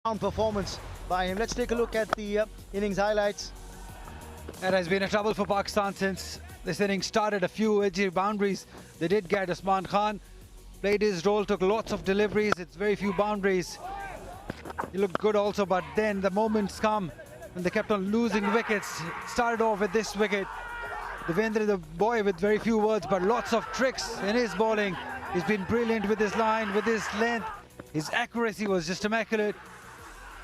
Performance by him. Let's take a look at the innings highlights. It has been a trouble for Pakistan since this innings started. A few edgy boundaries they did get. Usman Khan played his role, took lots of deliveries. It's very few boundaries. He looked good also, but then the moments come when they kept on losing wickets. Started off with this wicket. Devendra, the boy with very few words, but lots of tricks in his bowling. He's been brilliant with his line, with his length. His accuracy was just immaculate.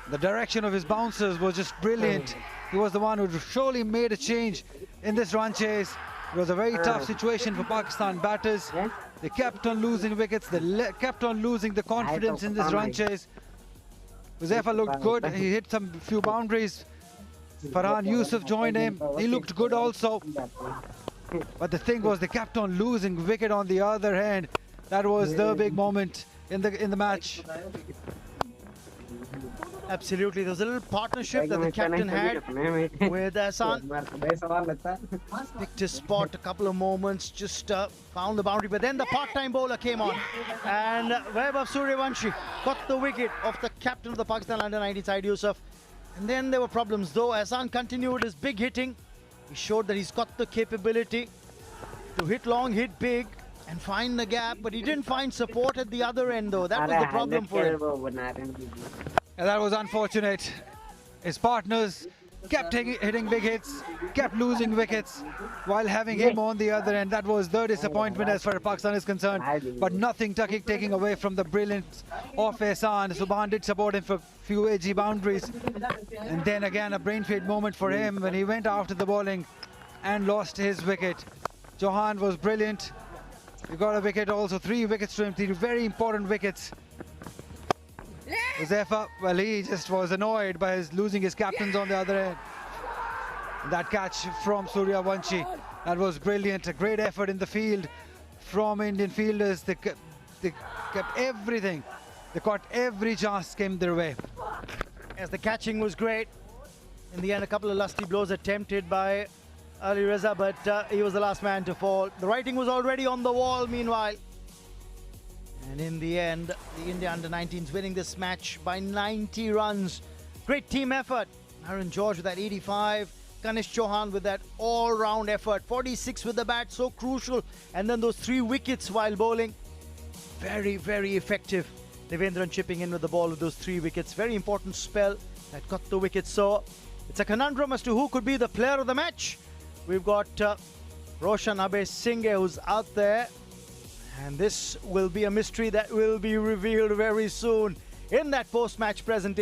The direction of his bouncers was just brilliant. He was the one who surely made a change in this run chase. It was a very tough situation for Pakistan batters. They kept on losing wickets. They kept on losing the confidence in this run chase. Huzaifa looked good. He hit some few boundaries. Farhan Yusuf joined him. He looked good also. But the thing was, they kept on losing wicket on the other hand. That was the big moment in the match. Absolutely, there was a little partnership that the captain had with Ahsan. Picked his spot a couple of moments, just found the boundary, but then the part-time bowler came on and Vaibhav Suryavanshi got the wicket of the captain of the Pakistan Under-19 side, Yusuf. And then there were problems though. Ahsan continued his big hitting. He showed that he's got the capability to hit long, hit big and find the gap, but he didn't find support at the other end though. That was the problem for him. And that was unfortunate. His partners kept hitting big hits, kept losing wickets while having him on the other end. That was the disappointment as far as Pakistan is concerned. But nothing taking away from the brilliance of Ahsan. Subhan did support him for a few edgy boundaries. And then again a brain-fade moment for him when he went after the bowling and lost his wicket. Chauhan was brilliant. He got a wicket also, 3 wickets to him, 3 very important wickets. Huzaifa, well, he just was annoyed by losing his captains on the other end. That catch from Suryavanshi, that was brilliant. A great effort in the field from Indian fielders. They kept everything. They caught every chance came their way. As the catching was great. In the end, a couple of lusty blows attempted by Ali Reza, but he was the last man to fall. The writing was already on the wall meanwhile. And in the end, the India Under-19s winning this match by 90 runs. Great team effort. Aaron George with that 85. Kanish Chauhan with that all-round effort. 46 with the bat, so crucial. And then those 3 wickets while bowling. Very, very effective. Devendran chipping in with the ball with those 3 wickets. Very important spell that got the wickets. So it's a conundrum as to who could be the player of the match. We've got Roshan Abhay-Singh who's out there. And this will be a mystery that will be revealed very soon in that post-match presentation.